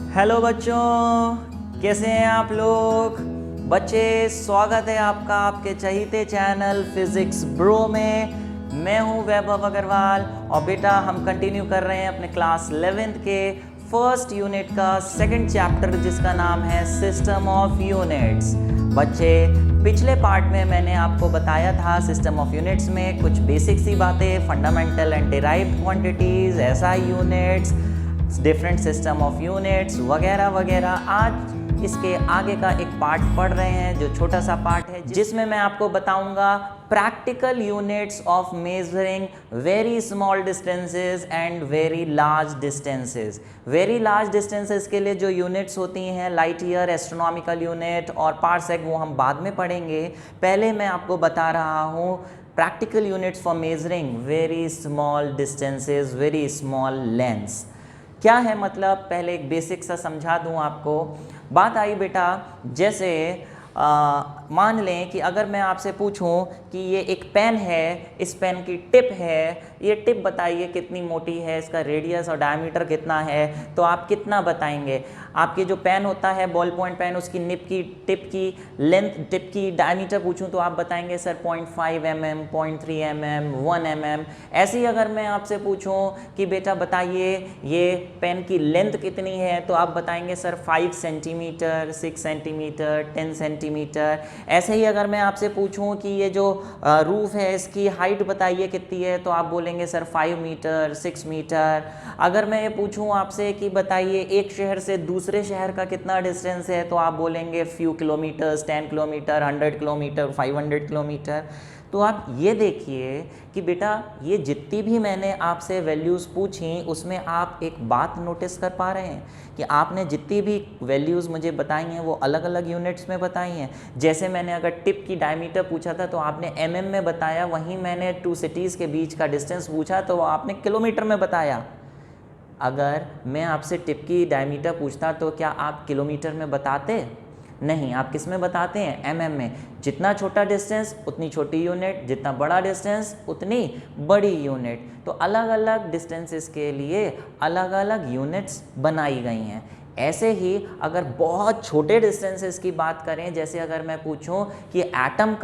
Hello बच्चों, कैसे हैं आप लोग। बच्चे, स्वागत है आपका आपके चहीते चैनल फिजिक्स ब्रो में। मैं हूं वैभव अग्रवाल और बेटा हम कंटिन्यू कर रहे हैं अपने क्लास 11th के फर्स्ट यूनिट का सेकंड चैप्टर जिसका नाम है सिस्टम ऑफ यूनिट्स। बच्चे, पिछले पार्ट में मैंने आपको बताया था सिस्टम ऑफ यूनिट्स में कुछ बेसिक सी बातें, fundamental and derived quantities, SI units, different system of units वगैरह वगैरह। आज इसके आगे का एक पार्ट पढ़ रहे हैं जो छोटा सा पार्ट है जिसमें मैं आपको बताऊंगा practical units of measuring very small distances and very large distances. Very large distances के लिए जो यूनिट्स होती हैं, लाइट ईयर, एस्ट्रोनॉमिकल यूनिट और पार्सेक, वो हम बाद में पढ़ेंगे। पहले मैं आपको बता रहा हूँ practical units for measuring very small distances, very small lengths क्या है, मतलब पहले एक बेसिक सा समझा दूं आपको। बात आई बेटा, जैसे मान लें कि अगर मैं आपसे पूछूं कि ये एक पेन है, इस पेन की टिप है, ये टिप बताइए कितनी मोटी है, इसका रेडियस और डायमीटर कितना है, तो आप कितना बताएंगे। आपके जो पेन होता है बॉल पॉइंट पेन, उसकी निप की टिप की लेंथ, टिप की डायमीटर पूछूं तो आप बताएंगे सर 0.5 mm, 0.3 mm, 1 mm। ऐसे ही अगर मैं आपसे पूछूं कि बेटा बताइए ये पेन की लेंथ कितनी है, तो आप बताएंगे सर 5 सेंटीमीटर, 6 सेंटीमीटर, 10 सेंटीमीटर। ऐसे ही अगर मैं आपसे पूछूं कि ये जो रूफ है इसकी हाइट बताइए कितनी है, तो आप बोलेंगे सर 5 मीटर, 6 मीटर। अगर मैं ये पूछूं आपसे कि बताइए एक शहर से दूसरे शहर का कितना डिस्टेंस है, तो आप बोलेंगे few kilometres, 10 kilometre, 100 kilometre, 500 kilometre. तो आप ये देखिए कि बेटा ये जितनी भी मैंने आपसे वैल्यूज़ पूछी उसमें आप एक बात नोटिस कर पा रहे हैं कि आपने जितनी भी वैल्यूज़ मुझे बताई हैं वो अलग अलग यूनिट्स में बताई हैं। जैसे मैंने अगर टिप की डायमीटर पूछा था तो आपने mm में बताया, वहीं मैंने 2 सिटीज़ के बीच का डिस्टेंस पूछा तो आपने किलोमीटर में बताया। अगर मैं आपसे टिप की डायमीटर पूछता तो क्या आप किलोमीटर में बताते? नहीं, आप किस में बताते हैं? mm में। जितना छोटा डिस्टेंस उतनी छोटी यूनिट, जितना बड़ा डिस्टेंस उतनी बड़ी यूनिट। तो अलग अलग डिस्टेंसेस के लिए अलग अलग यूनिट्स बनाई गई हैं। ऐसे ही अगर बहुत छोटे डिस्टेंसेस की बात करें, जैसे अगर मैं पूछूं कि एटम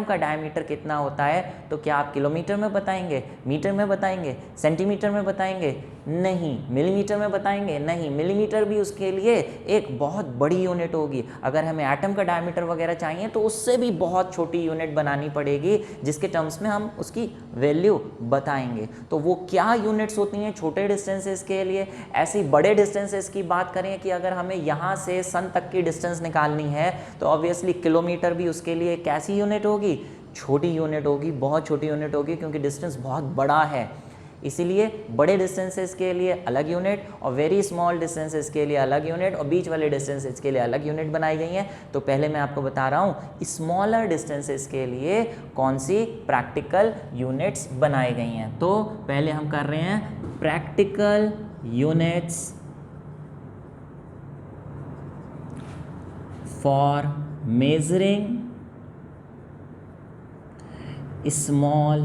का डायमीटर कितना होता है, तो क्या आप किलोमीटर में बताएंगे, मीटर में बताएंगे, सेंटीमीटर में बताएंगे? नहीं। मिलीमीटर में बताएंगे? नहीं। मिलीमीटर भी उसके लिए एक बहुत बड़ी यूनिट होगी। अगर हमें एटम का डायमीटर वगैरह चाहिए तो उससे भी बहुत छोटी यूनिट बनानी पड़ेगी जिसके टर्म्स में हम उसकी वैल्यू बताएंगे। तो वो क्या यूनिट्स होती हैं छोटे डिस्टेंसेस के लिए। ऐसे बड़े डिस्टेंसेस की बात करें कि अगर हमें यहाँ से सन तक की डिस्टेंस निकालनी है तो ऑब्वियसली किलोमीटर भी उसके लिए कैसी यूनिट होगी? छोटी यूनिट होगी, बहुत छोटी यूनिट होगी, क्योंकि डिस्टेंस बहुत बड़ा है। इसीलिए बड़े डिस्टेंसेस के लिए अलग यूनिट और वेरी स्मॉल डिस्टेंसेस के लिए अलग यूनिट और बीच वाले डिस्टेंसेस के लिए अलग यूनिट बनाई गई हैं। तो पहले मैं आपको बता रहा हूँ स्मॉलर डिस्टेंसेस के लिए कौन सी प्रैक्टिकल यूनिट्स बनाई गई हैं। तो पहले हम कर रहे हैं practical units for measuring small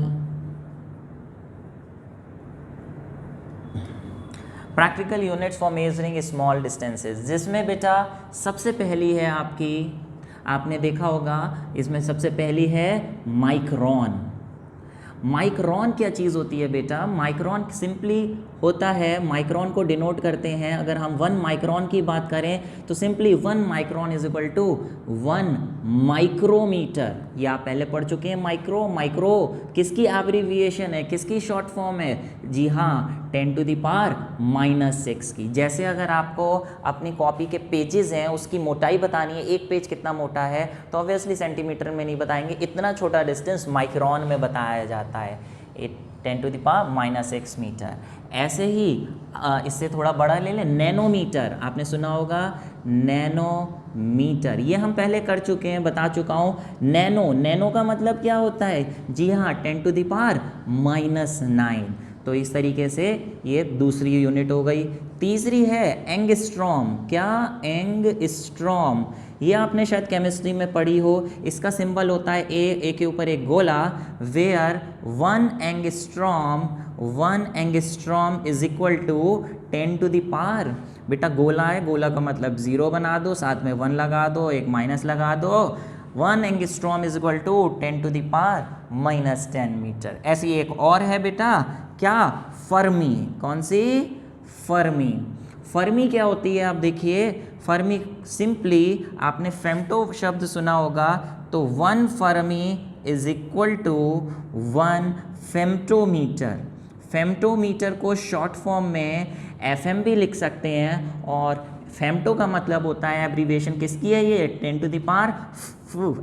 practical units for measuring small distances, जिसमें बेटा सबसे पहली है आपकी, आपने देखा होगा इसमें सबसे पहली है माइक्रोन। माइक्रोन क्या चीज़ होती है बेटा? माइक्रोन सिंपली होता है, माइक्रोन को डिनोट करते हैं। अगर हम 1 माइक्रोन की बात करें तो simply 1 micron is equal to 1 micrometre. ये आप पहले पढ़ चुके हैं। माइक्रो किसकी एब्रिविएशन है, किसकी शॉर्ट फॉर्म है? जी हाँ, 10⁻⁻⁶ की। जैसे अगर आपको अपनी कॉपी के पेजेस हैं उसकी मोटाई बतानी है, एक पेज कितना मोटा है, तो ऑब्वियसली सेंटीमीटर में नहीं बताएंगे, इतना छोटा डिस्टेंस माइक्रोन में बताया जाता है, 10⁻⁻⁶ मीटर। ऐसे ही इससे थोड़ा बड़ा ले लें, नैनोमीटर। आपने सुना होगा नैनोमीटर, ये हम पहले कर चुके हैं, बता चुका हूँ। नैनो का मतलब क्या होता है? जी हाँ, 10⁻⁹ तो इस तरीके से ये दूसरी यूनिट हो गई। तीसरी है एंगस्ट्रॉम। क्या? एंगस्ट्रॉम। ये आपने शायद केमिस्ट्री में पढ़ी हो। इसका सिंबल होता है ए के ऊपर एक गोला, where 1 angstrom is equal to 10 to the power, बेटा गोला है, गोला का मतलब 0 बना दो, साथ में 1 लगा दो, एक माइनस लगा दो, 1 angstrom is equal to 10 to the power -10 metre. ऐसी एक और है बेटा, क्या, फर्मी। कौन सी, फर्मी। फर्मी क्या होती है, आप देखिए, फर्मी सिंपली आपने फेम्टो शब्द सुना होगा, तो 1 फर्मी इज इक्वल टू 1 फेम्टोमीटर। फेम्टोमीटर को शॉर्ट फॉर्म में FM भी लिख सकते हैं, और फेम्टो का मतलब होता है, एब्रीविएशन किसकी है ये, 10 टू द पावर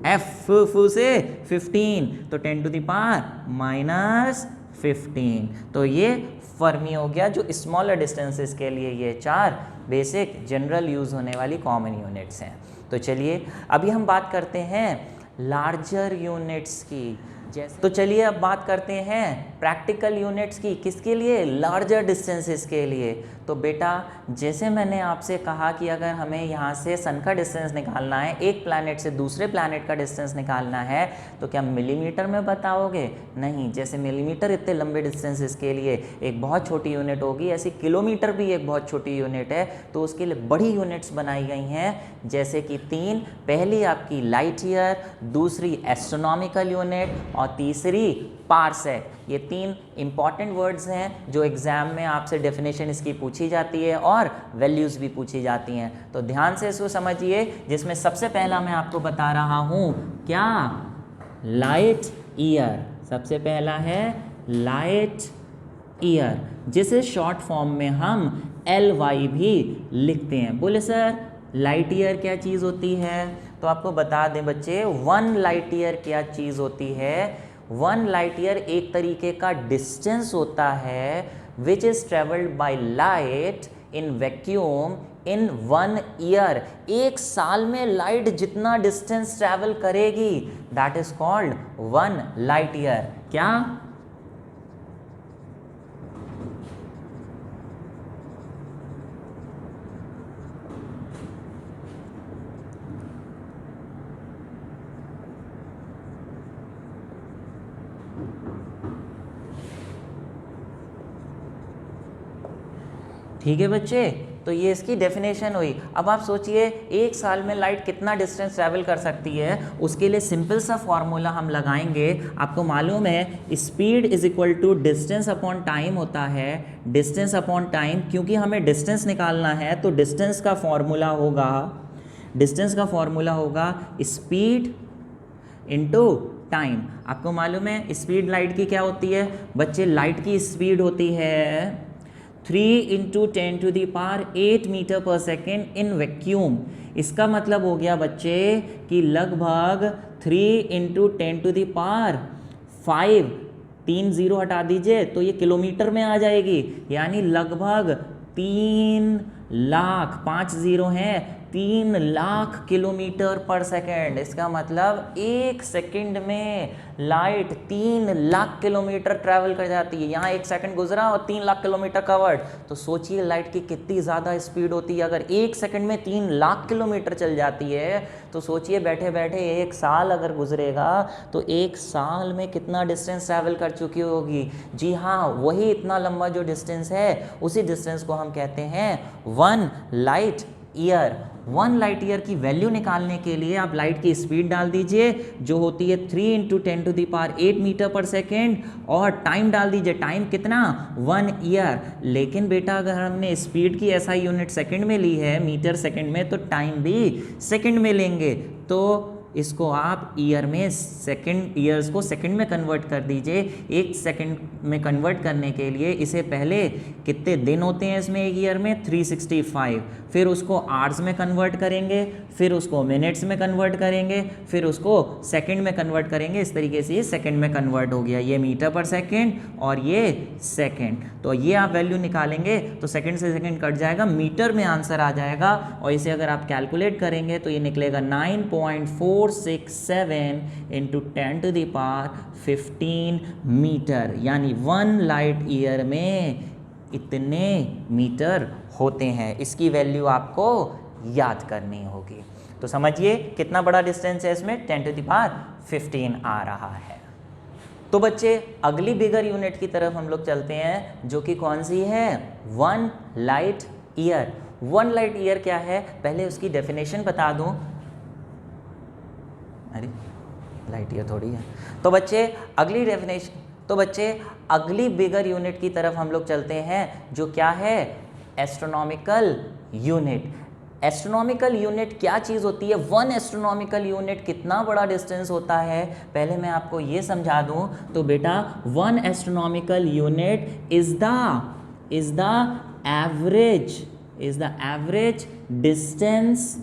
F से 15, तो 10 टू द पावर -15, तो ये फर्मी हो गया, जो स्मॉलर डिस्टेंसेस के लिए ये 4 बेसिक जनरल यूज़ होने वाली कॉमन यूनिट्स हैं। तो चलिए अभी हम बात करते हैं लार्जर यूनिट्स की। तो चलिए अब बात करते हैं प्रैक्टिकल यूनिट्स की, किसके लिए, लार्जर डिस्टेंसेस के लिए। तो बेटा जैसे मैंने आपसे कहा कि अगर हमें यहाँ से सन का डिस्टेंस निकालना है, एक प्लैनेट से दूसरे प्लैनेट का डिस्टेंस निकालना है, तो क्या मिलीमीटर में बताओगे, नहीं, जैसे मिलीमीटर इतने लंबे डिस्टेंसेस के लिए एक बहुत छोटी यूनिट होगी, ऐसी किलोमीटर भी एक बहुत छोटी यूनिट है, तो उसके लिए बड़ी यूनिट्स बनाई गई हैं, जैसे कि 3, पहली आपकी लाइट ईयर, दूसरी एस्ट्रोनॉमिकल यूनिट और तीसरी पार्सेक। ये 3 इंपॉर्टेंट वर्ड्स हैं जो एग्जाम में आपसे डेफिनेशन इसकी पूछी जाती है और वैल्यूज़ भी पूछी जाती हैं, तो ध्यान से इसको समझिए। जिसमें सबसे पहला मैं आपको बता रहा हूँ, क्या, लाइट ईयर। सबसे पहला है लाइट ईयर, जिसे शॉर्ट फॉर्म में हम LY भी लिखते हैं। बोले सर लाइट ईयर क्या चीज़ होती है, तो आपको बता दें बच्चे, 1 लाइट ईयर क्या चीज़ होती है। 1 लाइट ईयर एक तरीके का डिस्टेंस होता है which is travelled by light in vacuum in 1 year. एक साल में लाइट जितना डिस्टेंस ट्रैवल करेगी, that is called 1 light year. क्या, ठीक है बच्चे, तो ये इसकी डेफिनेशन हुई। अब आप सोचिए एक साल में लाइट कितना डिस्टेंस ट्रैवल कर सकती है, उसके लिए सिंपल सा फॉर्मूला हम लगाएंगे। आपको मालूम है speed is equal to distance upon time होता है, डिस्टेंस अपॉन टाइम, क्योंकि हमें डिस्टेंस निकालना है तो डिस्टेंस का फॉर्मूला होगा स्पीड इनटू टाइम। आपको मालूम है स्पीड लाइट की क्या होती है बच्चे, लाइट की स्पीड होती है 3 × 10 टू द पावर 8 मीटर पर सेकेंड इन वैक्यूम। इसका मतलब हो गया बच्चे कि लगभग 3 × 10 टू द पावर 5, 3 0 हटा दीजिए तो ये किलोमीटर में आ जाएगी, यानी लगभग 3 लाख, 5 0 हैं, 3 लाख किलोमीटर पर सेकेंड। इसका मतलब एक सेकंड में लाइट 3 लाख किलोमीटर ट्रैवल कर जाती है। यहाँ एक सेकंड गुजरा और 3 लाख किलोमीटर कवर्ड, तो सोचिए लाइट की कितनी ज़्यादा स्पीड होती है। अगर एक सेकंड में 3 लाख किलोमीटर चल जाती है तो सोचिए बैठे बैठे एक साल अगर गुजरेगा तो एक साल में कितना डिस्टेंस ट्रैवल कर चुकी होगी। जी हाँ, वही इतना लंबा जो डिस्टेंस है उसी डिस्टेंस को हम कहते हैं 1 लाइट ईयर। 1 लाइट ईयर की वैल्यू निकालने के लिए आप लाइट की स्पीड डाल दीजिए जो होती है 3 × 10 टू द पावर 8 मीटर पर सेकेंड, और टाइम डाल दीजिए, टाइम कितना, 1 ईयर। लेकिन बेटा अगर हमने स्पीड की SI यूनिट सेकंड में ली है, मीटर सेकंड में, तो टाइम भी सेकंड में लेंगे, तो इसको आप ईयर में ईयर्स को सेकंड में कन्वर्ट कर दीजिए। एक सेकंड में कन्वर्ट करने के लिए इसे पहले कितने दिन होते हैं इसमें एक ईयर में, 365, फिर उसको आवर्स में कन्वर्ट करेंगे, फिर उसको मिनट्स में कन्वर्ट करेंगे, फिर उसको सेकंड में कन्वर्ट करेंगे। इस तरीके से ये सेकंड में कन्वर्ट हो गया, ये मीटर पर सेकंड और ये सेकंड। तो ये आप वैल्यू निकालेंगे तो सेकंड से सेकंड कट जाएगा, मीटर में आंसर आ जाएगा, और इसे अगर आप कैलकुलेट करेंगे तो ये निकलेगा 9.467 × 10 टू द पावर 15 मीटर, यानी 1 लाइट ईयर में इतने मीटर होते हैं। इसकी वैल्यू आपको याद करनी होगी। तो समझिए कितना बड़ा डिस्टेंस है इसमें, 10 टू द पावर 15 आ रहा है। तो बच्चे अगली बिगर यूनिट की तरफ हम लोग चलते हैं, जो कि कौन सी है, 1 लाइट ईयर। 1 लाइट ईयर क्या है, पहले उसकी डेफिनेशन बता दूं। अरे लाइट ईयर थोड़ी है। तो बच्चे अगली बिगर यूनिट की तरफ हम लोग चलते हैं, जो क्या है, एस्ट्रोनॉमिकल यूनिट। एस्ट्रोनॉमिकल यूनिट क्या चीज़ होती है, 1 एस्ट्रोनॉमिकल यूनिट कितना बड़ा डिस्टेंस होता है, पहले मैं आपको ये समझा दूं। तो बेटा 1 astronomical unit is the average distance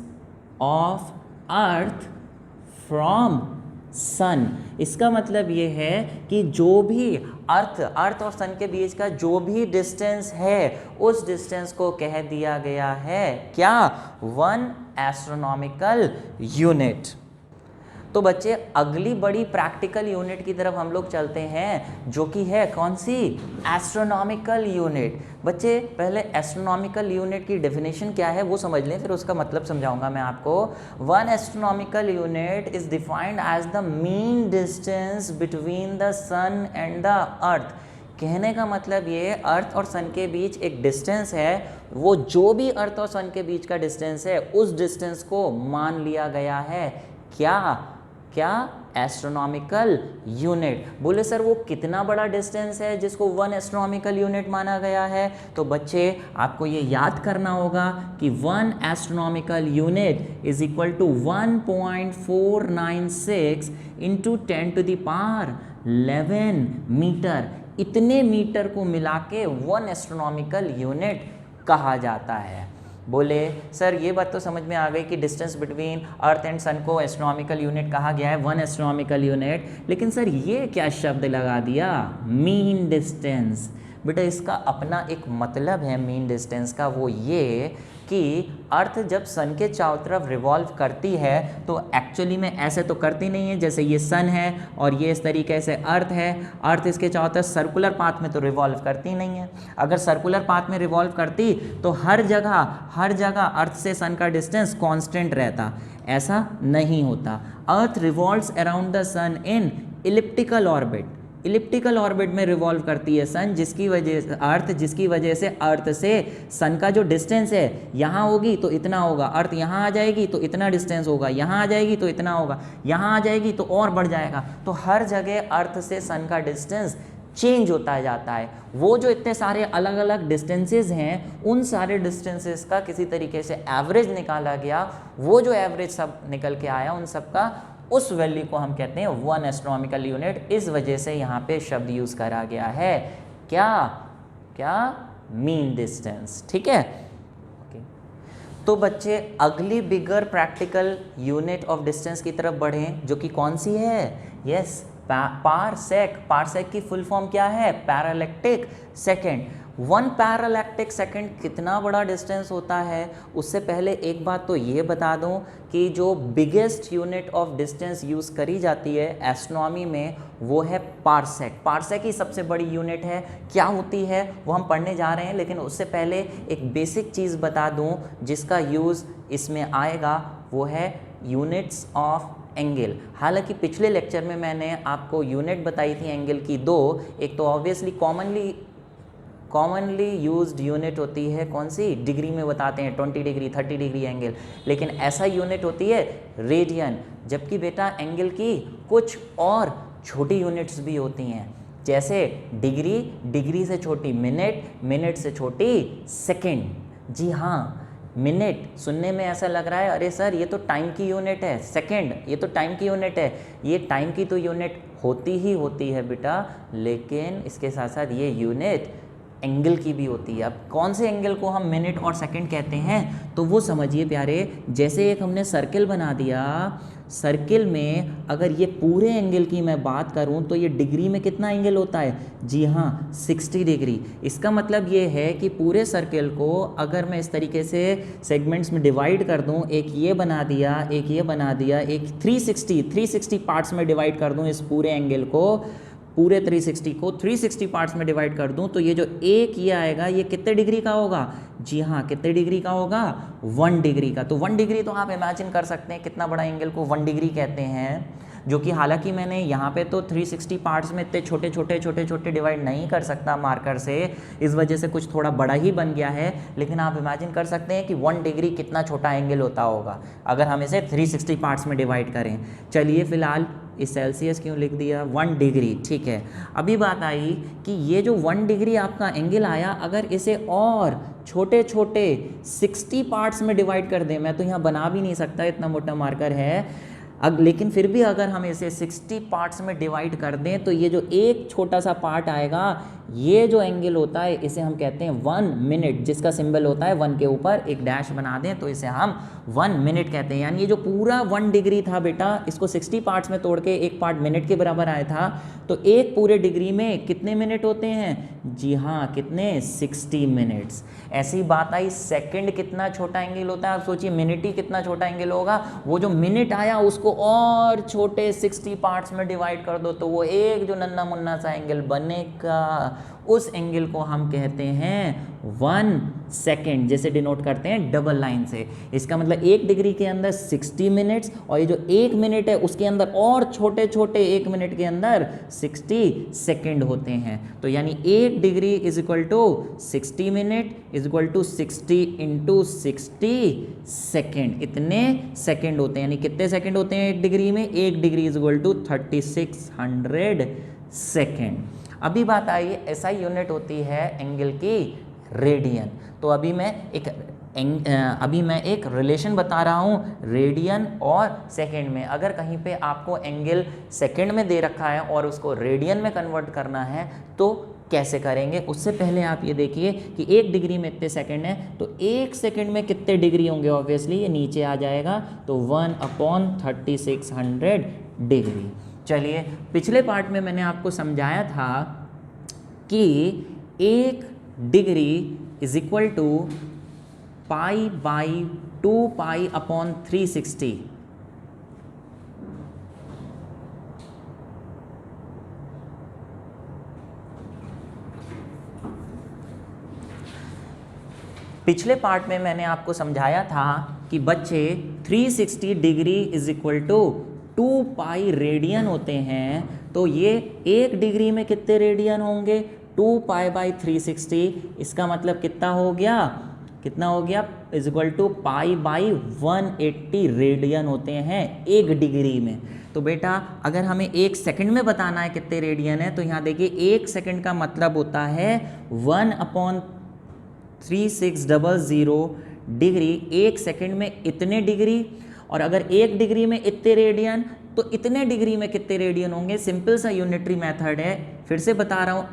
of earth from sun. इसका मतलब ये है कि जो भी अर्थ और सन के बीच का जो भी डिस्टेंस है, उस डिस्टेंस को कह दिया गया है क्या, 1 एस्ट्रोनॉमिकल यूनिट। तो बच्चे अगली बड़ी प्रैक्टिकल यूनिट की तरफ हम लोग चलते हैं, जो कि है कौन सी, एस्ट्रोनॉमिकल यूनिट। बच्चे पहले एस्ट्रोनॉमिकल यूनिट की डेफिनेशन क्या है वो समझ लें, फिर उसका मतलब समझाऊंगा मैं आपको। 1 astronomical unit is defined as the mean distance between the sun and the earth. कहने का मतलब ये, अर्थ और सन के बीच एक डिस्टेंस है, वो जो भी अर्थ और सन के बीच का डिस्टेंस है, उस डिस्टेंस को मान लिया गया है क्या एस्ट्रोनॉमिकल यूनिट। बोले सर वो कितना बड़ा डिस्टेंस है जिसको 1 एस्ट्रोनॉमिकल यूनिट माना गया है। तो बच्चे आपको ये याद करना होगा कि 1 astronomical unit is equal to 1.496 into 10⁻11 metre. इतने मीटर को मिला के 1 एस्ट्रोनॉमिकल यूनिट कहा जाता है। बोले सर ये बात तो समझ में आ गई कि डिस्टेंस बिटवीन अर्थ एंड सन को एस्ट्रोनॉमिकल यूनिट कहा गया है, 1 एस्ट्रोनॉमिकल यूनिट। लेकिन सर ये क्या शब्द लगा दिया, मीन डिस्टेंस। बेटा इसका अपना एक मतलब है मीन डिस्टेंस का, वो ये कि अर्थ जब सन के चारों तरफ रिवॉल्व करती है तो एक्चुअली में ऐसे तो करती नहीं है, जैसे ये सन है और ये इस तरीके से अर्थ है। अर्थ इसके चारों तरफ सर्कुलर पाथ में तो रिवॉल्व करती नहीं है। अगर सर्कुलर पाथ में रिवॉल्व करती तो हर जगह अर्थ से सन का डिस्टेंस कांस्टेंट रहता, ऐसा नहीं होता। Earth revolves around the sun in elliptical orbit. Elliptical orbit में रिवॉल्व करती है सन, जिसकी वजह से अर्थ से सन का जो डिस्टेंस है, यहाँ होगी तो इतना होगा, अर्थ यहाँ आ जाएगी तो इतना डिस्टेंस होगा, यहाँ आ जाएगी तो इतना होगा, यहाँ आ जाएगी तो और बढ़ जाएगा। तो हर जगह अर्थ से सन का डिस्टेंस चेंज होता जाता है। वो जो इतने सारे अलग अलग डिस्टेंसेस हैं, उन सारे डिस्टेंसेस का किसी तरीके से एवरेज निकाला गया। वो जो एवरेज सब निकल के आया, उन सब का उस वैल्यू को हम कहते हैं 1 एस्ट्रोनॉमिकल यूनिट। इस वजह से यहाँ पे शब्द यूज करा गया है क्या मीन डिस्टेंस। ठीक है, तो बच्चे अगली बिगर प्रैक्टिकल यूनिट ऑफ डिस्टेंस की तरफ बढ़ें, जो कि कौन सी है, यस पारसेक। पारसेक की फुल फॉर्म क्या है, पैरालैक्टिक सेकेंड। 1 पैरालैक्टिक सेकेंड कितना बड़ा डिस्टेंस होता है। उससे पहले एक बात तो ये बता दूं कि जो biggest unit of distance use करी जाती है एस्ट्रोनॉमी में, वो है पारसेक। पारसेक ही सबसे बड़ी यूनिट है। क्या होती है वो हम पढ़ने जा रहे हैं, लेकिन उससे पहले एक बेसिक चीज़ बता दूं जिसका यूज़ इसमें आएगा, वो है यूनिट्स ऑफ एंगल। हालांकि पिछले लेक्चर में मैंने आपको यूनिट बताई थी एंगल की 2। एक तो ऑब्वियसली कॉमनली यूज्ड यूनिट होती है कौन सी, डिग्री में बताते हैं 20 डिग्री 30 डिग्री एंगल, लेकिन ऐसा यूनिट होती है रेडियन। जबकि बेटा एंगल की कुछ और छोटी यूनिट्स भी होती हैं, जैसे डिग्री से छोटी मिनट से छोटी सेकेंड। जी हाँ, मिनट सुनने में ऐसा लग रहा है अरे सर ये तो टाइम की यूनिट है, सेकंड ये तो टाइम की यूनिट है। ये टाइम की तो यूनिट होती ही होती है बेटा, लेकिन इसके साथ साथ ये यूनिट एंगल की भी होती है। अब कौन से एंगल को हम मिनट और सेकंड कहते हैं, तो वो समझिए प्यारे। जैसे एक हमने सर्किल बना दिया, सर्किल में अगर ये पूरे एंगल की मैं बात करूं तो ये डिग्री में कितना एंगल होता है, जी हाँ 60 डिग्री। इसका मतलब ये है कि पूरे सर्किल को अगर मैं इस तरीके से सेगमेंट्स में डिवाइड कर दूं, एक ये बना दिया, एक ये बना दिया, एक 360 पार्ट्स में डिवाइड कर दूं, इस पूरे एंगल को, पूरे 360 को 360 पार्ट्स में डिवाइड कर दूं, तो ये जो एक ये आएगा ये कितने डिग्री का होगा, जी हाँ कितने डिग्री का होगा, 1 डिग्री का। तो 1 डिग्री तो आप इमेजिन कर सकते हैं कितना बड़ा एंगल को 1 डिग्री कहते हैं। जो कि हालांकि मैंने यहाँ पे तो 360 पार्ट्स में इतने छोटे छोटे डिवाइड नहीं कर सकता मार्कर से, इस वजह से कुछ थोड़ा बड़ा ही बन गया है। लेकिन आप इमेजिन कर सकते हैं कि 1 डिग्री कितना छोटा एंगल होता होगा अगर हम इसे 360 पार्ट्स में डिवाइड करें। चलिए फिलहाल इस सेल्सियस क्यों लिख दिया, 1 डिग्री, ठीक है। अभी बात आई कि ये जो 1 डिग्री आपका एंगल आया, अगर इसे और छोटे 60 पार्ट्स में डिवाइड कर दें, मैं तो यहाँ बना भी नहीं सकता, इतना मोटा मार्कर है। लेकिन फिर भी अगर हम इसे 60 पार्ट्स में डिवाइड कर दें तो ये जो एक छोटा सा पार्ट आएगा, ये जो एंगल होता है इसे हम कहते हैं 1 मिनट, जिसका सिंबल होता है 1 के ऊपर एक डैश बना दें तो इसे हम 1 मिनट कहते हैं। यानी ये जो पूरा 1 डिग्री था बेटा, इसको 60 पार्ट्स में तोड़ के एक पार्ट मिनट के बराबर आया था। तो एक पूरे डिग्री में कितने मिनट होते हैं? जी हाँ, कितने? 60 मिनट्स। ऐसी बात आई सेकंड कितना छोटा एंगल होता है, आप सोचिए मिनट ही कितना छोटा एंगल होगा। वो जो मिनट आया उसको और छोटे 60 पार्ट्स में डिवाइड कर दो तो वो एक जो नन्ना मुन्ना सा एंगल बनेगा, उस एंगल को हम कहते हैं 1 सेकेंड, जैसे डिनोट करते हैं डबल लाइन से। इसका मतलब 1 डिग्री के अंदर 60 मिनट्स, और ये जो 1 मिनट है उसके अंदर और छोटे 1 मिनट के अंदर 60 सेकेंड होते हैं। तो यानी 1 degree is equal to 60 minute is equal to 60 into 60 second. इतने सेकेंड होते हैं। यानी कितने सेकेंड होते हैं 1 डिग्री में? 1 degree is equal to 3600 second. अभी बात आई, ऐसा यूनिट होती है एंगल की रेडियन। तो अभी मैं एक रिलेशन बता रहा हूँ रेडियन और सेकंड में। अगर कहीं पे आपको एंगल सेकंड में दे रखा है और उसको रेडियन में कन्वर्ट करना है तो कैसे करेंगे? उससे पहले आप ये देखिए कि 1 डिग्री में इतने सेकंड है, तो 1 सेकंड में कितने डिग्री होंगे? ऑब्वियसली ये नीचे आ जाएगा, तो 1/3600 डिग्री। चलिए, पिछले पार्ट में मैंने आपको समझाया था कि 1 डिग्री इज इक्वल टू π/2π/360। पिछले पार्ट में मैंने आपको समझाया था कि बच्चे 360 degree is equal to 2 pi radian होते हैं। तो ये 1 डिग्री में कितने रेडियन होंगे? 2 π/360। इसका मतलब कितना हो गया इज इक्वल टू π/180 रेडियन होते हैं 1 डिग्री में। तो बेटा अगर हमें 1 सेकंड में बताना है कितने रेडियन है, तो यहाँ देखिए 1 सेकंड का मतलब होता है 1/3600 डिग्री। 1 सेकंड में इतने डिग्री, और अगर 1 डिग्री में इतने रेडियन तो इतने डिग्री में कितने रेडियन होंगे? सिंपल सा यूनिटरी मेथड है, फिर से बता रहा हूँ।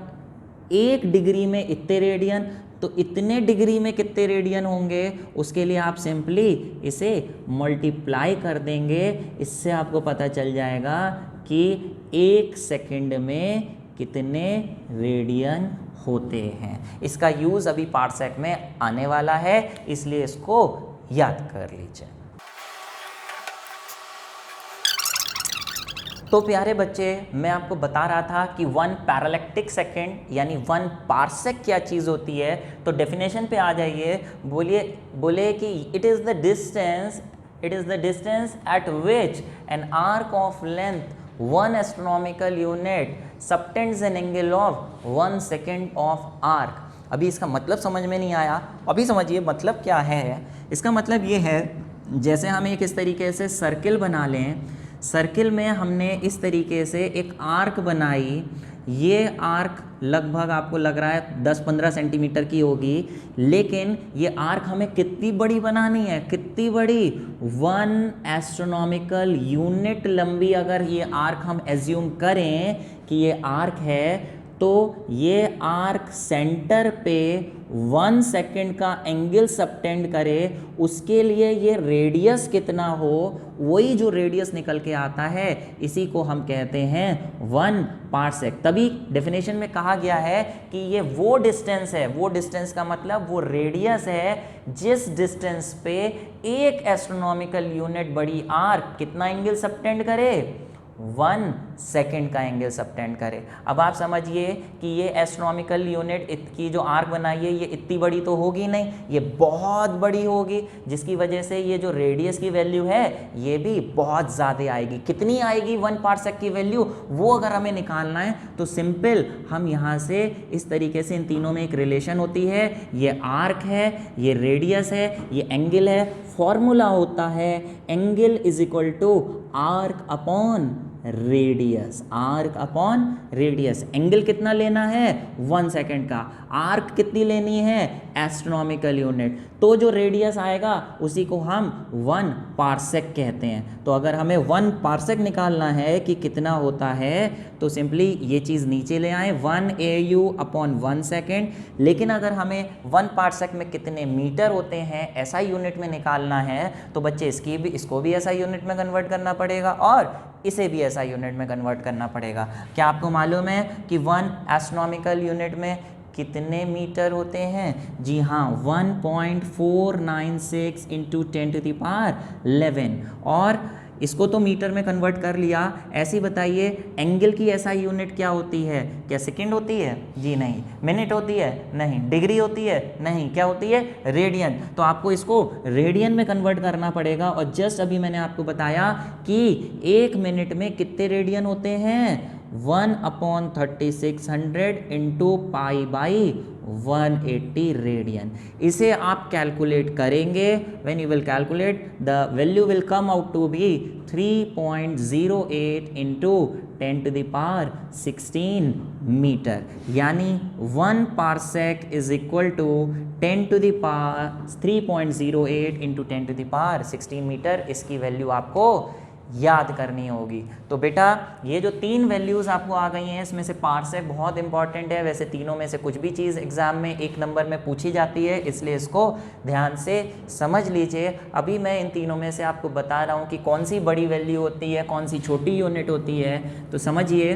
1 डिग्री में इतने रेडियन तो इतने डिग्री में कितने रेडियन होंगे? उसके लिए आप सिंपली इसे मल्टीप्लाई कर देंगे। इससे आपको पता चल जाएगा कि 1 सेकंड में कितने रेडियन होते हैं। इसका यूज़ अभी पार्सेक में आने वाला है, इसलिए इसको याद कर लीजिए। तो प्यारे बच्चे, मैं आपको बता रहा था कि 1 पैरालैक्टिक सेकेंड यानी 1 पार्सेक क्या चीज़ होती है। तो डेफिनेशन पे आ जाइए। बोले कि it is the distance eight which an arc of length 1 astronomical unit subtends an angle of 1 second of arc. अभी इसका मतलब समझ में नहीं आया, अभी समझिए मतलब क्या है। इसका मतलब ये है, जैसे हम एक इस तरीके से सर्किल बना लें, सर्किल में हमने इस तरीके से एक आर्क बनाई। ये आर्क लगभग आपको लग रहा है 10-15 सेंटीमीटर की होगी, लेकिन ये आर्क हमें कितनी बड़ी बनानी है? कितनी बड़ी? 1 एस्ट्रोनॉमिकल यूनिट लंबी अगर ये आर्क हम एज्यूम करें कि ये आर्क है, तो ये आर्क सेंटर पे 1 सेकेंड का एंगल सबटेंड करे, उसके लिए ये रेडियस कितना हो, वही जो रेडियस निकल के आता है इसी को हम कहते हैं 1 पार्सेक। तभी डेफिनेशन में कहा गया है कि ये वो डिस्टेंस है, वो डिस्टेंस का मतलब वो रेडियस है जिस डिस्टेंस पे एक एस्ट्रोनॉमिकल यूनिट बड़ी आर्क कितना एंगल सबटेंड करे? 1 सेकंड का एंगल सबटेंड करे। अब आप समझिए कि ये एस्ट्रोनॉमिकल यूनिट की जो आर्क बनाई है ये इतनी बड़ी तो होगी नहीं, ये बहुत बड़ी होगी, जिसकी वजह से ये जो रेडियस की वैल्यू है ये भी बहुत ज़्यादा आएगी। कितनी आएगी 1 पार्सेक की वैल्यू, वो अगर हमें निकालना है तो सिंपल हम यहाँ से इस तरीके से इन तीनों में एक रिलेशन होती है, ये आर्क है, ये रेडियस है, ये एंगल है। फॉर्मूला होता है angle is equal to arc upon radius, arc upon radius. Angle कितना लेना है 1 सेकेंड का, आर्क कितनी लेनी है एस्ट्रोनॉमिकल यूनिट, तो जो रेडियस आएगा उसी को हम 1 पार्सेक कहते हैं। तो अगर हमें 1 पार्सेक निकालना है कि कितना होता है तो सिंपली ये चीज़ नीचे ले आए 1 AU अपॉन 1 सेकेंड। लेकिन अगर हमें 1 पार्सेक में कितने मीटर होते हैं SI यूनिट में निकालना है तो बच्चे इसको भी SI यूनिट में कन्वर्ट करना पड़ेगा और इसे भी SI यूनिट में कन्वर्ट करना पड़ेगा। क्या आपको मालूम है कि 1 एस्ट्रोनॉमिकल यूनिट में कितने मीटर होते हैं? जी हाँ, 1.496 इंटू 10⁻11। और इसको तो मीटर में कन्वर्ट कर लिया। ऐसे ही बताइए एंगल की SI यूनिट क्या होती है? क्या सेकंड होती है? जी नहीं। मिनट होती है? नहीं। डिग्री होती है? नहीं। क्या होती है? रेडियन। तो आपको इसको रेडियन में कन्वर्ट करना पड़ेगा। और जस्ट अभी मैंने आपको बताया कि 1 मिनट में कितने रेडियन होते हैं? 1/3600 इंटू पाई/180 रेडियन। इसे आप कैलकुलेट करेंगे, when you will calculate the value will come out to be 3.08 into 10⁻16 metre, यानी 1 parsec is equal to 3.08 into 10⁻16 metre. इसकी वैल्यू आपको याद करनी होगी। तो बेटा ये जो 3 वैल्यूज़ आपको आ गई हैं इसमें से पार्सेक बहुत इंपॉर्टेंट है। वैसे तीनों में से कुछ भी चीज़ एग्जाम में 1 नंबर में पूछी जाती है, इसलिए इसको ध्यान से समझ लीजिए। अभी मैं इन तीनों में से आपको बता रहा हूँ कि कौन सी बड़ी वैल्यू होती है, कौन सी छोटी यूनिट होती है। तो समझिए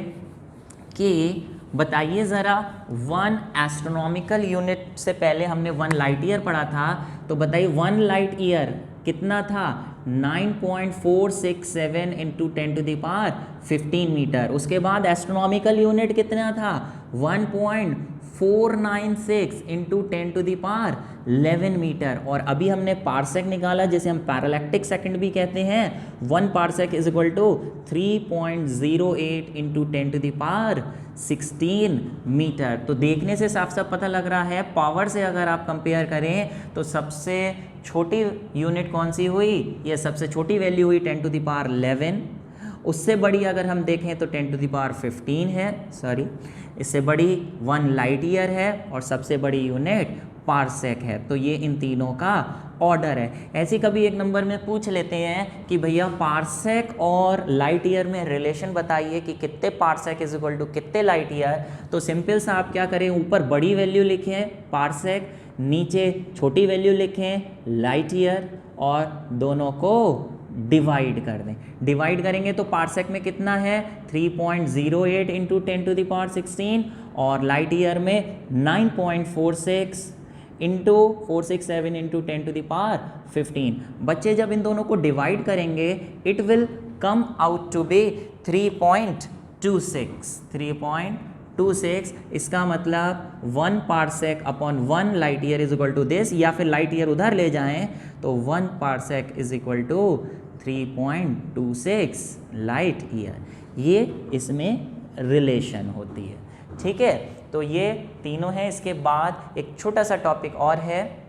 कि बताइए ज़रा 1 एस्ट्रोनॉमिकल यूनिट से पहले हमने 1 लाइट ईयर पढ़ा था, तो बताइए 1 लाइट ईयर कितना था? 9.467 इंटू 10⁻15 मीटर। उसके बाद एस्ट्रोनॉमिकल यूनिट कितना था? 1.496 इंटू 10⁻11 मीटर। और अभी हमने पार्सेक निकाला जिसे हम पैरालैक्टिक सेकंड भी कहते हैं। 1 parsec is equal to 3.08 into 10⁻16 metre. तो देखने से साफ साफ पता लग रहा है, पावर से अगर आप कंपेयर करें तो सबसे छोटी यूनिट कौन सी हुई? ये सबसे छोटी वैल्यू हुई 10⁻11। उससे बड़ी अगर हम देखें तो 10⁻15 है, सॉरी इससे बड़ी 1 लाइट ईयर है और सबसे बड़ी यूनिट पार्सेक है। तो ये इन तीनों का ऑर्डर है। ऐसे कभी एक नंबर में पूछ लेते हैं कि भैया पार्सेक और लाइट ईयर में रिलेशन बताइए कि कितने पार्सेक इज इक्वल टू कितने लाइट ईयर। तो सिंपल सा आप क्या करें, ऊपर बड़ी वैल्यू लिखें पार्सेक, नीचे छोटी वैल्यू लिखें लाइट ईयर और दोनों को डिवाइड कर दें। डिवाइड करेंगे तो पार्सेक में कितना है? 3.08 इंटू 10⁻16 और लाइट ईयर में 9.46 इंटू 467 इंटू 10⁻15। बच्चे जब इन दोनों को डिवाइड करेंगे it will come out to be 3.26। इसका मतलब 1 parsec upon 1 light year is equal to this, या फिर लाइट ईयर उधर ले जाएं तो 1 parsec is equal to 3.26 light year. ये इसमें रिलेशन होती है, ठीक है। तो ये तीनों हैं। इसके बाद एक छोटा सा टॉपिक और है।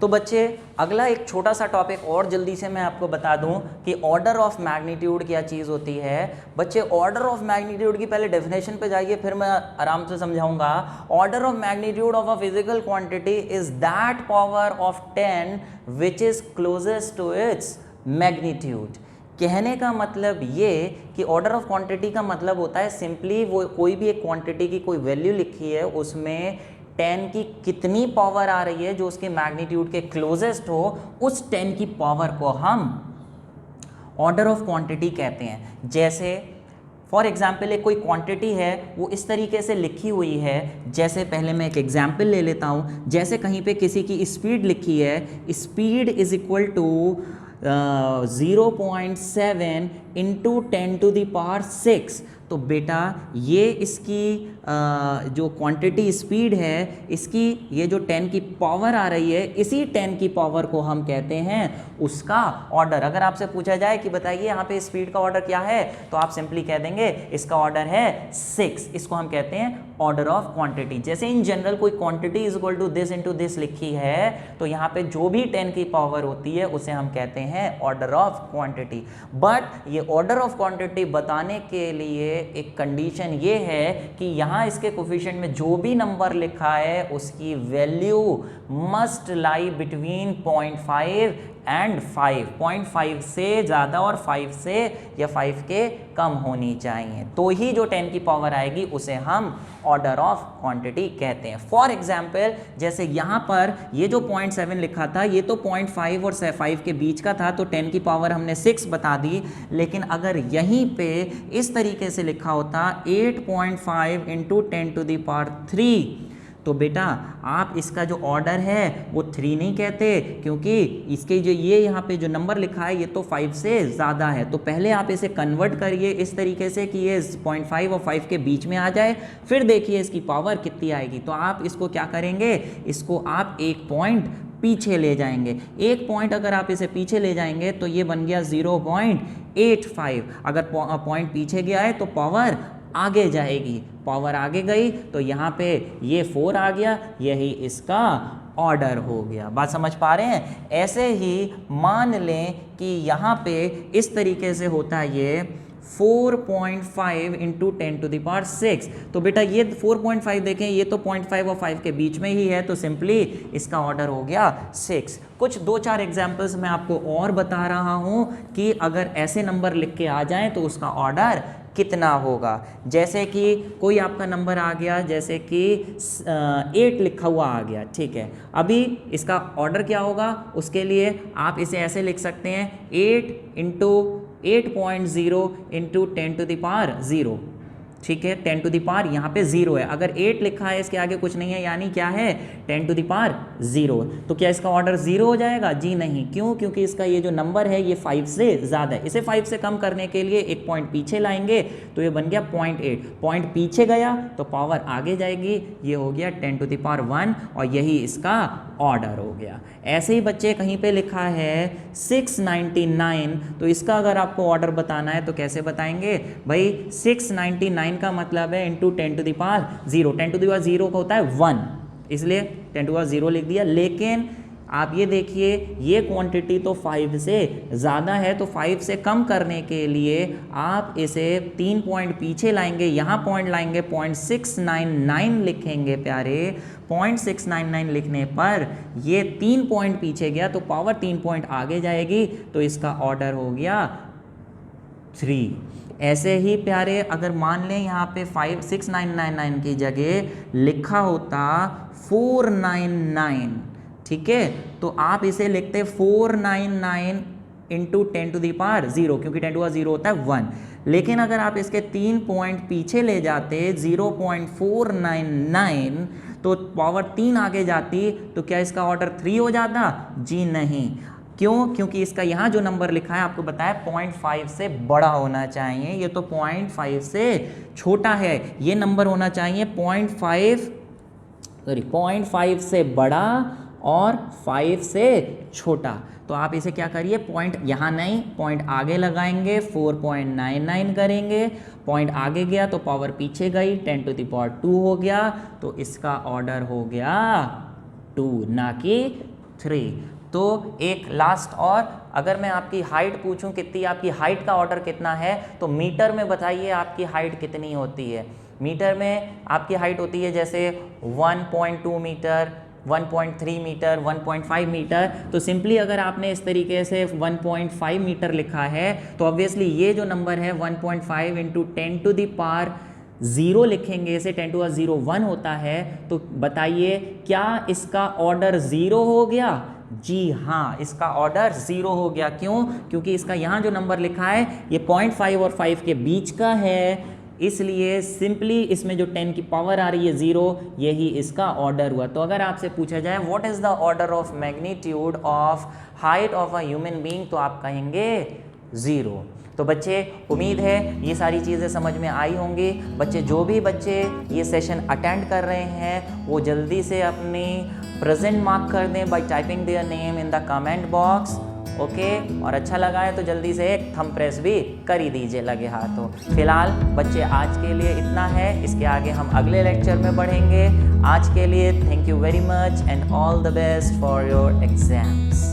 तो बच्चे अगला एक छोटा सा टॉपिक और जल्दी से मैं आपको बता दूं कि ऑर्डर ऑफ मैग्नीट्यूड क्या चीज़ होती है। बच्चे ऑर्डर ऑफ मैग्नीट्यूड की पहले डेफिनेशन पे जाइए, फिर मैं आराम से समझाऊंगा। Order of magnitude of a physical quantity is that power of 10 which is closest to its magnitude. कहने का मतलब ये कि ऑर्डर ऑफ क्वांटिटी का मतलब होता है सिंपली वो कोई भी एक क्वांटिटी की कोई वैल्यू लिखी है, उसमें 10 की कितनी पावर आ रही है जो उसके मैग्नीट्यूड के क्लोजेस्ट हो, उस 10 की पावर को हम ऑर्डर ऑफ क्वांटिटी कहते हैं। जैसे फॉर एग्जाम्पल एक कोई क्वांटिटी है वो इस तरीके से लिखी हुई है, जैसे पहले मैं एक एग्जाम्पल ले लेता हूँ। जैसे कहीं पे किसी की स्पीड लिखी है, speed is equal to 0.7 into 10⁶। तो बेटा ये इसकी जो क्वांटिटी स्पीड है, इसकी ये जो 10 की पावर आ रही है, इसी 10 की पावर को हम कहते हैं उसका ऑर्डर। अगर आपसे पूछा जाए कि बताइए यहाँ पे स्पीड का ऑर्डर क्या है, तो आप सिंपली कह देंगे इसका ऑर्डर है 6। इसको हम कहते हैं ऑर्डर ऑफ क्वांटिटी। जैसे इन जनरल कोई quantity is equal to this into this लिखी है, तो यहाँ पे जो भी 10 की पावर होती है उसे हम कहते हैं ऑर्डर ऑफ क्वांटिटी। बट ये ऑर्डर ऑफ क्वांटिटी बताने के लिए एक कंडीशन ये है कि यहाँ इसके कोफिशिएंट में जो भी नंबर लिखा है उसकी value must lie between 0.5 and 5। 0.5 से ज़्यादा और 5 से या 5 के कम होनी चाहिए, तो ही जो 10 की पावर आएगी उसे हम ऑर्डर ऑफ क्वांटिटी कहते हैं। फॉर एग्जाम्पल जैसे यहाँ पर ये जो 0.7 लिखा था, ये तो 0.5 और 5 के बीच का था, तो 10 की पावर हमने 6 बता दी। लेकिन अगर यहीं पे इस तरीके से लिखा होता 8.5 इंटू 10⁻3, तो बेटा आप इसका जो ऑर्डर है वो 3 नहीं कहते, क्योंकि इसके जो ये यहाँ पे जो नंबर लिखा है ये तो 5 से ज़्यादा है। तो पहले आप इसे कन्वर्ट करिए इस तरीके से कि ये 0.5 और 5 के बीच में आ जाए, फिर देखिए इसकी पावर कितनी आएगी। तो आप इसको क्या करेंगे, इसको आप 1 पॉइंट पीछे ले जाएंगे। 1 पॉइंट अगर आप इसे पीछे ले जाएंगे तो ये बन गया 0.85। अगर पॉइंट पीछे गया है तो पावर आगे जाएगी, पावर आगे गई तो यहाँ पे ये 4 आ गया, यही इसका ऑर्डर हो गया। बात समझ पा रहे हैं? ऐसे ही मान लें कि यहाँ पे इस तरीके से होता है ये 4.5 इंटू 10⁶। तो बेटा ये 4.5 देखें, ये तो 0.5 और 5 के बीच में ही है, तो सिंपली इसका ऑर्डर हो गया 6। कुछ 2-4 एग्जाम्पल्स मैं आपको और बता रहा हूँ कि अगर ऐसे नंबर लिख के आ जाएं तो उसका ऑर्डर कितना होगा। जैसे कि कोई आपका नंबर आ गया, जैसे कि 8 लिखा हुआ आ गया, ठीक है। अभी इसका ऑर्डर क्या होगा, उसके लिए आप इसे ऐसे लिख सकते हैं 8 इंटू 8.0 इंटू 10⁻0, ठीक है। 10⁻, यहाँ पे 0 है, अगर 8 लिखा है इसके आगे कुछ नहीं है, यानी क्या है 10⁻0। तो क्या इसका ऑर्डर 0 हो जाएगा? जी नहीं। क्यों? क्योंकि इसका ये जो नंबर है ये 5 से ज़्यादा है। इसे 5 से कम करने के लिए 1 पॉइंट पीछे लाएंगे, तो ये बन गया 0.8। पॉइंट पीछे गया तो पावर आगे जाएगी, ये हो गया 10⁻1 और यही इसका ऑर्डर हो गया। ऐसे ही बच्चे कहीं पे लिखा है 699, तो इसका अगर आपको ऑर्डर बताना है तो कैसे बताएंगे भाई? 699 का मतलब है इंटू 10⁻0। 10⁻0 का होता है 1, इसलिए 10⁻0 लिख दिया। लेकिन आप ये देखिए ये क्वांटिटी तो 5 से ज़्यादा है, तो 5 से कम करने के लिए आप इसे 3 पॉइंट पीछे लाएंगे, यहाँ पॉइंट लाएंगे 0.699 लिखेंगे प्यारे। 0.699 लिखने पर ये 3 पॉइंट पीछे गया तो पावर 3 पॉइंट आगे जाएगी, तो इसका ऑर्डर हो गया 3। ऐसे ही प्यारे अगर मान लें यहाँ पे 699 की जगह लिखा होता 499, ठीक है, तो आप इसे लिखते 499 इंटू 10⁻0, क्योंकि 10⁻0 होता है 1। लेकिन अगर आप इसके 3 पॉइंट पीछे ले जाते 0.499, तो पावर 3 आगे जाती, तो क्या इसका ऑर्डर 3 हो जाता? जी नहीं। क्यों? क्योंकि इसका यहाँ जो नंबर लिखा है आपको बताया 0.5 से बड़ा होना चाहिए, ये तो 0.5 से छोटा है। ये नंबर होना चाहिए 0.5 से बड़ा और 5 से छोटा। तो आप इसे क्या करिए, पॉइंट यहाँ नहीं, पॉइंट आगे लगाएंगे, 4.99 करेंगे, पॉइंट आगे गया तो पावर पीछे गई, 10⁻2 हो गया, तो इसका ऑर्डर हो गया 2 ना कि 3। तो एक लास्ट और, अगर मैं आपकी हाइट पूछूं कितनी आपकी हाइट का ऑर्डर कितना है, तो मीटर में बताइए आपकी हाइट कितनी होती है। मीटर में आपकी हाइट होती है जैसे 1.2 मीटर, 1.3 मीटर, 1.5 मीटर। तो सिंपली अगर आपने इस तरीके से 1.5 मीटर लिखा है, तो ऑब्वियसली ये जो नंबर है 1.5 इंटू 10⁻0 लिखेंगे, इसे 10⁻01 होता है। तो बताइए क्या इसका ऑर्डर 0 हो गया? जी हाँ, इसका ऑर्डर 0 हो गया। क्यों? क्योंकि इसका यहाँ जो नंबर लिखा है ये 0.5 और 5 के बीच का है, इसलिए सिंपली इसमें जो 10 की पावर आ रही है 0, यही इसका ऑर्डर हुआ। तो अगर आपसे पूछा जाए what is the order of magnitude of height of a human being, तो आप कहेंगे 0। तो बच्चे उम्मीद है ये सारी चीज़ें समझ में आई होंगी। बच्चे जो भी बच्चे ये सेशन अटेंड कर रहे हैं वो जल्दी से अपनी प्रेजेंट मार्क कर दें bye typing their name in the comment box. Okay, और अच्छा लगा है तो जल्दी से एक थंब प्रेस भी कर ही दीजिए लगे हाथों। फिलहाल बच्चे आज के लिए इतना है, इसके आगे हम अगले लेक्चर में बढ़ेंगे। आज के लिए thank you very much and all the best for your exams.